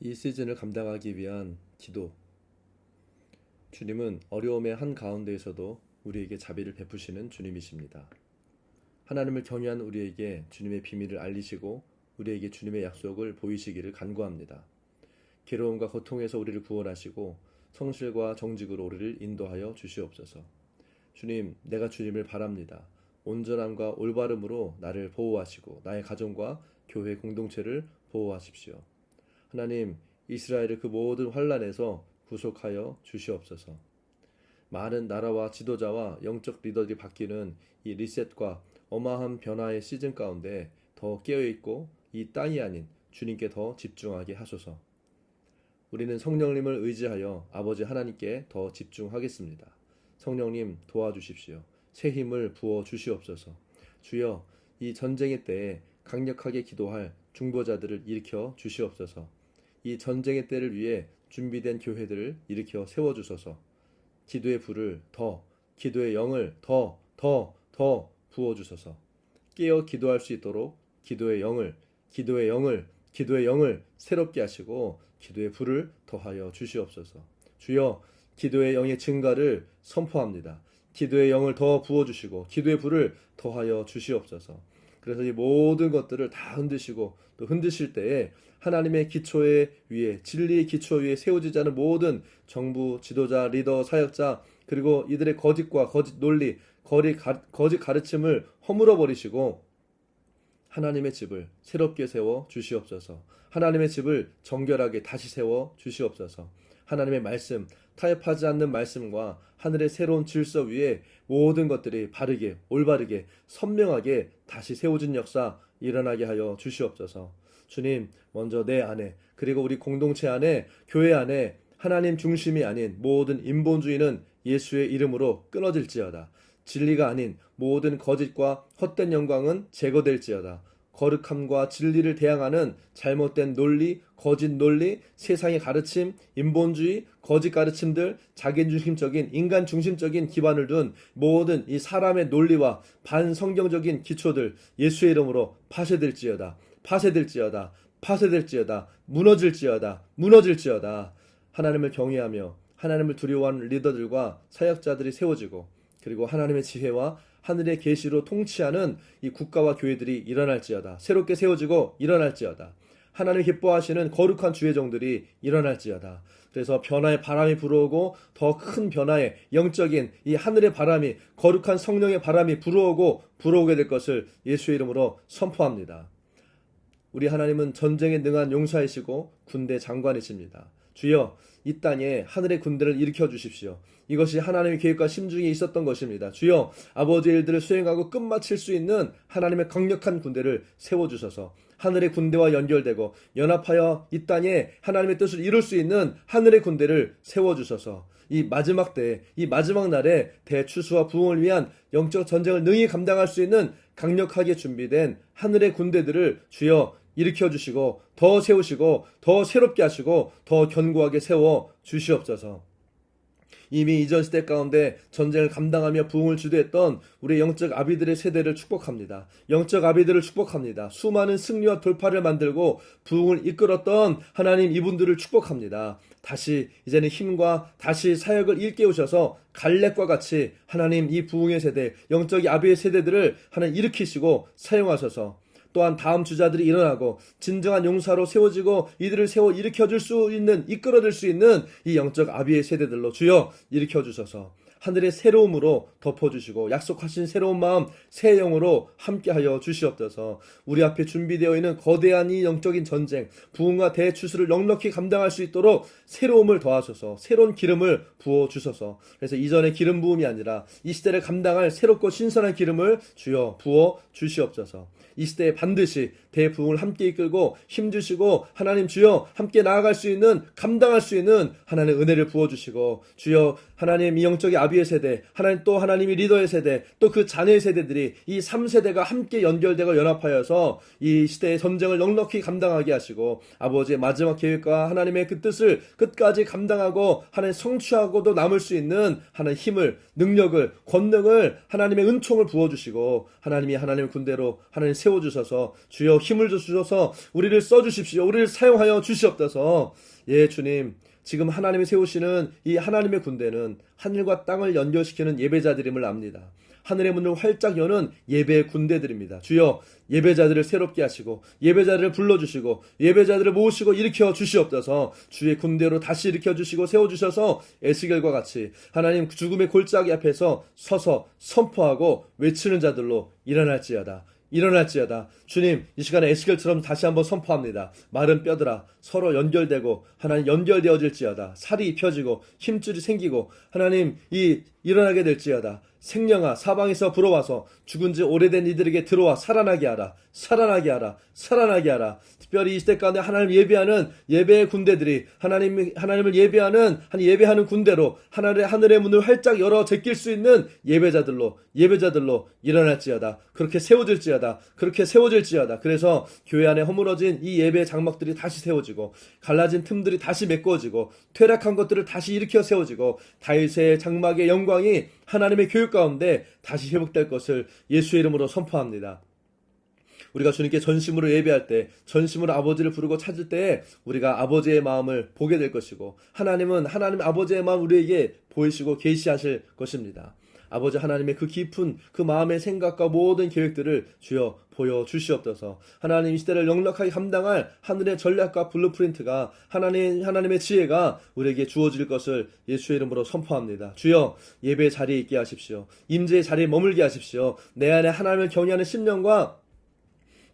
이 시즌을 감당하기 위한 기도. 주님은 어려움의 한가운데에서도 우리에게 자비를 베푸시는 주님이십니다. 하나님을 경외한 우리에게 주님의 비밀을 알리시고 우리에게 주님의 약속을 보이시기를 간구합니다. 괴로움과 고통에서 우리를 구원하시고 성실과 정직으로 우리를 인도하여 주시옵소서. 주님, 내가 주님을 바랍니다. 온전함과 올바름으로 나를 보호하시고 나의 가정과 교회 공동체를 보호하십시오. 하나님, 이스라엘을 그 모든 환난에서 구속하여 주시옵소서. 많은 나라와 지도자와 영적 리더들이 바뀌는 이 리셋과 어마한 변화의 시즌 가운데 더 깨어있고 이 땅이 아닌 주님께 더 집중하게 하소서. 우리는 성령님을 의지하여 아버지 하나님께 더 집중하겠습니다. 성령님 도와주십시오. 새 힘을 부어 주시옵소서. 주여, 이 전쟁의 때에 강력하게 기도할 중보자들을 일으켜 주시옵소서. 이 전쟁의 때를 위해 준비된 교회들을 일으켜 세워주소서. 기도의 불을 기도의 영을 더 부어주소서. 깨어 기도할 수 있도록 기도의 영을 새롭게 하시고 기도의 불을 더하여 주시옵소서. 주여, 기도의 영의 증가를 선포합니다. 기도의 영을 더 부어주시고 기도의 불을 더하여 주시옵소서. 그래서 이 모든 것들을 다 흔드시고 또 흔드실 때에 하나님의 기초에 위에, 진리의 기초 위에 세워지지 않은 모든 정부, 지도자, 리더, 사역자, 그리고 이들의 거짓과 거짓 논리, 거짓 가르침을 허물어 버리시고 하나님의 집을 새롭게 세워 주시옵소서. 하나님의 집을 정결하게 다시 세워 주시옵소서. 하나님의 말씀, 타협하지 않는 말씀과 하늘의 새로운 질서 위에 모든 것들이 바르게, 올바르게, 선명하게 다시 세워진 역사 일어나게 하여 주시옵소서. 주님, 먼저 내 안에, 그리고 우리 공동체 안에, 교회 안에 하나님 중심이 아닌 모든 인본주의는 예수의 이름으로 끊어질지어다. 진리가 아닌 모든 거짓과 헛된 영광은 제거될지어다. 거룩함과 진리를 대항하는 잘못된 논리, 거짓 논리, 세상의 가르침, 인본주의, 거짓 가르침들, 자기중심적인 인간 중심적인 기반을 둔 모든 이 사람의 논리와 반성경적인 기초들 예수의 이름으로 파쇄될지어다. 무너질지어다. 하나님을 경외하며 하나님을 두려워하는 리더들과 사역자들이 세워지고 그리고 하나님의 지혜와 하늘의 계시로 통치하는 이 국가와 교회들이 일어날지어다. 새롭게 세워지고 일어날지어다. 하나님 기뻐하시는 거룩한 주의 종들이 일어날지어다. 그래서 변화의 바람이 불어오고 더 큰 변화의 영적인 이 하늘의 바람이, 거룩한 성령의 바람이 불어오게 될 것을 예수의 이름으로 선포합니다. 우리 하나님은 전쟁에 능한 용사이시고 군대 장관이십니다. 주여, 이 땅에 하늘의 군대를 일으켜 주십시오. 이것이 하나님의 계획과 심중에 있었던 것입니다. 주여, 아버지의 일들을 수행하고 끝마칠 수 있는 하나님의 강력한 군대를 세워주셔서 하늘의 군대와 연결되고 연합하여 이 땅에 하나님의 뜻을 이룰 수 있는 하늘의 군대를 세워주셔서 이 마지막 때에, 이 마지막 날에 대추수와 부흥을 위한 영적 전쟁을 능히 감당할 수 있는 강력하게 준비된 하늘의 군대들을 주여 일으켜 주시고 더 세우시고 더 새롭게 하시고 더 견고하게 세워 주시옵소서. 이미 이전 시대 가운데 전쟁을 감당하며 부흥을 주도했던 우리 영적 아비들의 세대를 축복합니다. 영적 아비들을 축복합니다. 수많은 승리와 돌파를 만들고 부흥을 이끌었던 하나님 이분들을 축복합니다. 다시 이제는 힘과 다시 사역을 일깨우셔서 갈렙과 같이 하나님 이 부흥의 세대, 영적 아비의 세대들을 하나님 일으키시고 사용하셔서 또한 다음 주자들이 일어나고 진정한 용사로 세워지고 이들을 세워 일으켜줄 수 있는, 이끌어줄 수 있는 이 영적 아비의 세대들로 주여 일으켜주셔서 하늘의 새로움으로 덮어주시고 약속하신 새로운 마음, 새 영으로 함께하여 주시옵소서. 우리 앞에 준비되어 있는 거대한 이 영적인 전쟁, 부흥과 대추수를 넉넉히 감당할 수 있도록 새로움을 더하셔서 새로운 기름을 부어주셔서 그래서 이전의 기름 부음이 아니라 이 시대를 감당할 새롭고 신선한 기름을 주여 부어 주시옵소서. 이 시대에 반드시 대부흥을 함께 이끌고 힘주시고 하나님 주여 함께 나아갈 수 있는, 감당할 수 있는 하나님의 은혜를 부어주시고 주여 하나님 이 영적인 아비의 세대, 하나님 또 하나님이 리더의 세대, 또 그 자녀의 세대들이 이 3세대가 함께 연결되고 연합하여서 이 시대의 전쟁을 넉넉히 감당하게 하시고 아버지의 마지막 계획과 하나님의 그 뜻을 끝까지 감당하고 하나님 성취하고도 남을 수 있는 하나님 힘을, 능력을, 권능을 하나님의 은총을 부어주시고 하나님이 하나님의 군대로 하나님 세워주셔서 주여 힘을 주셔서 우리를 써주십시오. 우리를 사용하여 주시옵소서. 예, 주님. 지금 하나님이 세우시는 이 하나님의 군대는 하늘과 땅을 연결시키는 예배자들임을 압니다. 하늘의 문을 활짝 여는 예배의 군대들입니다. 주여, 예배자들을 새롭게 하시고 예배자들을 불러주시고 예배자들을 모으시고 일으켜 주시옵소서. 주의 군대로 다시 일으켜 주시고 세워주셔서 에스겔과 같이 하나님 죽음의 골짜기 앞에서 서서 선포하고 외치는 자들로 일어날지어다. 주님, 이 시간에 에스겔처럼 다시 한번 선포합니다. 마른 뼈들아 서로 연결되고 하나님 연결되어질지어다. 살이 입혀지고 힘줄이 생기고 하나님 일어나게 될지어다. 생명아 사방에서 불어와서 죽은 지 오래된 이들에게 들어와 살아나게 하라. 특별히 이 시대 가운데 하나님을 예배하는 예배의 군대들이 하나님을 예배하는 군대로 하늘의 문을 활짝 열어 제낄 수 있는 예배자들로 일어날지어다. 그렇게 세워질지어다. 그래서 교회 안에 허물어진 이 예배의 장막들이 다시 세워지고 갈라진 틈들이 다시 메꿔지고 퇴락한 것들을 다시 일으켜 세워지고 다윗의 장막의 영광이 하나님의 교육 가운데 다시 회복될 것을 예수의 이름으로 선포합니다. 우리가 주님께 전심으로 예배할 때, 전심으로 아버지를 부르고 찾을 때 우리가 아버지의 마음을 보게 될 것이고 하나님 아버지의 마음 우리에게 보이시고 계시하실 것입니다. 아버지 하나님의 그 깊은 그 마음의 생각과 모든 계획들을 주여 보여주시옵소서. 하나님 이 시대를 넉넉하게 감당할 하늘의 전략과 블루프린트가 하나님의 지혜가 우리에게 주어질 것을 예수의 이름으로 선포합니다. 주여 예배 자리에 있게 하십시오. 임재의 자리에 머물게 하십시오. 내 안에 하나님을 경외하는 심령과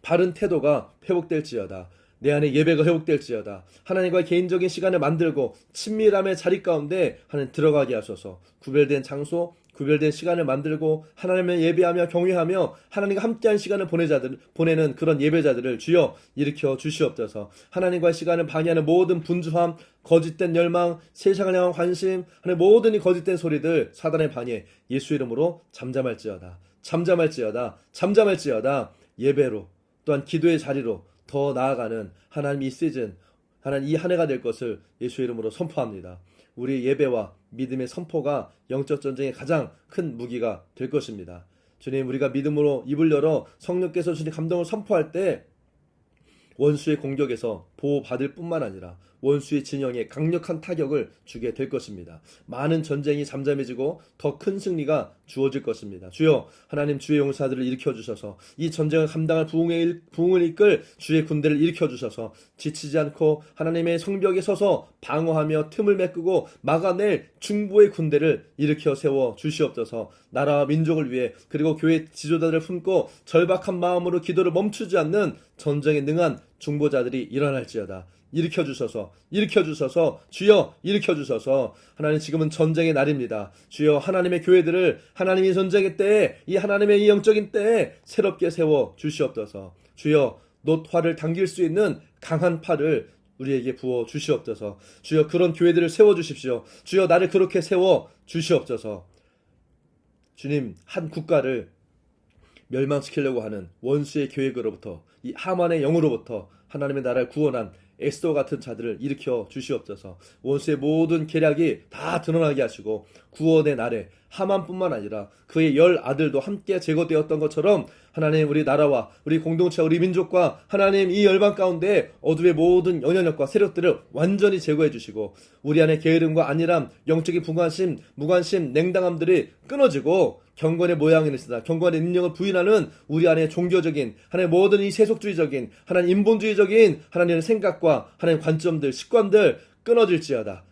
바른 태도가 회복될지어다. 내 안에 예배가 회복될지어다. 하나님과 개인적인 시간을 만들고 친밀함의 자리 가운데 하나님 들어가게 하소서. 구별된 장소, 구별된 시간을 만들고 하나님을 예배하며 경외하며 하나님과 함께한 시간을 보내는 그런 예배자들을 주여 일으켜 주시옵소서. 하나님과의 시간을 방해하는 모든 분주함, 거짓된 열망, 세상을 향한 관심, 하나님 모든 이 거짓된 소리들 사단의 방해 예수 이름으로 잠잠할지어다. 예배로 또한 기도의 자리로 더 나아가는 하나님 이 시즌, 하나님 이 한 해가 될 것을 예수의 이름으로 선포합니다. 우리의 예배와 믿음의 선포가 영적 전쟁의 가장 큰 무기가 될 것입니다. 주님, 우리가 믿음으로 입을 열어 성령께서 주신 감동을 선포할 때 원수의 공격에서 보호받을 뿐만 아니라 원수의 진영에 강력한 타격을 주게 될 것입니다. 많은 전쟁이 잠잠해지고 더 큰 승리가 주어질 것입니다. 주여 하나님 주의 용사들을 일으켜 주셔서 이 전쟁을 감당할 부흥을 이끌 주의 군대를 일으켜 주셔서 지치지 않고 하나님의 성벽에 서서 방어하며 틈을 메꾸고 막아낼 중보의 군대를 일으켜 세워 주시옵소서. 나라와 민족을 위해 그리고 교회 지도자들을 품고 절박한 마음으로 기도를 멈추지 않는 전쟁에 능한 중보자들이 일어날지어다. 일으켜 주셔서 주여 일으켜 주셔서. 하나님 지금은 전쟁의 날입니다. 주여 하나님의 교회들을 하나님이 전쟁의 때에 이 하나님의 이 영적인 때에 새롭게 세워 주시옵소서. 주여 놋화를 당길 수 있는 강한 팔을 우리에게 부어 주시옵소서. 주여 그런 교회들을 세워 주십시오. 주여 나를 그렇게 세워 주시옵소서. 주님, 한 국가를 멸망시키려고 하는 원수의 계획으로부터, 이 하만의 영으로부터 하나님의 나라를 구원한 에스더 같은 자들을 일으켜 주시옵소서. 원수의 모든 계략이 다 드러나게 하시고 구원의 날에 하만뿐만 아니라 그의 10 아들도 함께 제거되었던 것처럼 하나님 우리 나라와 우리 공동체와 우리 민족과 하나님 이 열방 가운데 어둠의 모든 영향력과 세력들을 완전히 제거해 주시고 우리 안에 게으름과 안일함, 영적인 무관심, 냉담함들이 끊어지고 경건의 모양을 쓰다 경건의 능력을 부인하는 우리 안에 종교적인 하나님 모든 이 세속주의적인 하나님 인본주의적인 하나님의 생각과 하나님 관점들, 습관들 끊어질지어다.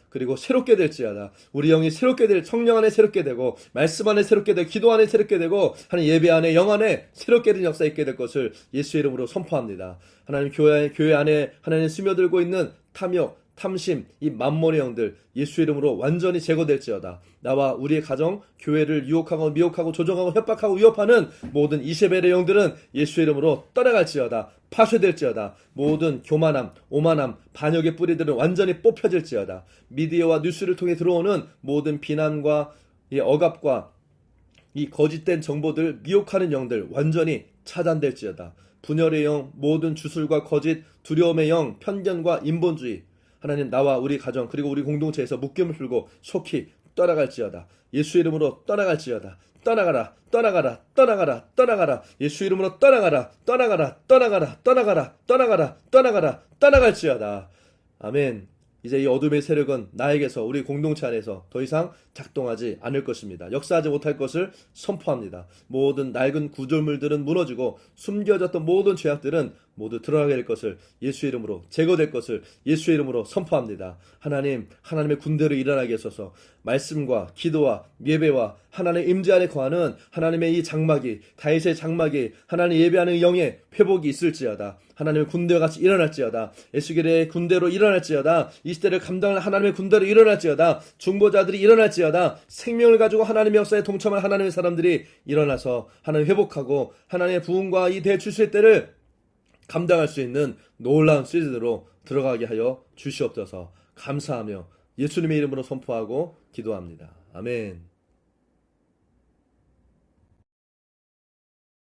그리고 새롭게 될지어다. 우리 영이 성령 안에 새롭게 되고 말씀 안에 새롭게 되고 기도 안에 새롭게 되고 하나님 예배 안에 영 안에 새롭게 된 역사 있게 될 것을 예수의 이름으로 선포합니다. 하나님 교회 안에 하나님 스며들고 있는 탐욕, 탐심, 이 만몬의 영들 예수의 이름으로 완전히 제거될지어다. 나와 우리의 가정, 교회를 유혹하고 미혹하고 조종하고 협박하고 위협하는 모든 이세벨의 영들은 예수의 이름으로 떠나갈지어다. 파쇄될지어다. 모든 교만함, 오만함, 반역의 뿌리들은 완전히 뽑혀질지어다. 미디어와 뉴스를 통해 들어오는 모든 비난과 이 억압과 이 거짓된 정보들, 미혹하는 영들 완전히 차단될지어다. 분열의 영, 모든 주술과 거짓, 두려움의 영, 편견과 인본주의 하나님 나와 우리 가정 그리고 우리 공동체에서 묶임을 풀고 속히 떠나갈지어다. 예수 이름으로 떠나갈지어다. 떠나가라, 떠나가라, 떠나가라, 떠나가라. 예수 이름으로 떠나가라, 떠나가라, 떠나가라, 떠나가라, 떠나가라, 떠나가라, 떠나갈지어다. 아멘. 이제 이 어둠의 세력은 나에게서, 우리 공동체 안에서 더 이상 작동하지 않을 것입니다. 역사하지 못할 것을 선포합니다. 모든 낡은 구조물들은 무너지고 숨겨졌던 모든 죄악들은 모두 드러나게 될 것을, 예수 이름으로 제거될 것을 예수 이름으로 선포합니다. 하나님, 하나님의 군대로 일어나게 하소서. 말씀과 기도와 예배와 하나님의 임재 안에 거하는 하나님의 이 장막이, 다윗의 장막이, 하나님 예배하는 영의 회복이 있을지어다. 하나님의 군대와 같이 일어날지어다. 에스겔의 군대로 일어날지어다. 이 시대를 감당할 하나님의 군대로 일어날지어다. 중보자들이 일어날지어다. 생명을 가지고 하나님의 역사에 동참할 하나님의 사람들이 일어나서 하나님 회복하고 하나님의 부흥과 이 대출세 때를 감당할 수 있는 놀라운 시즌으로 들어가게 하여 주시옵소서. 감사하며 예수님의 이름으로 선포하고 기도합니다. 아멘.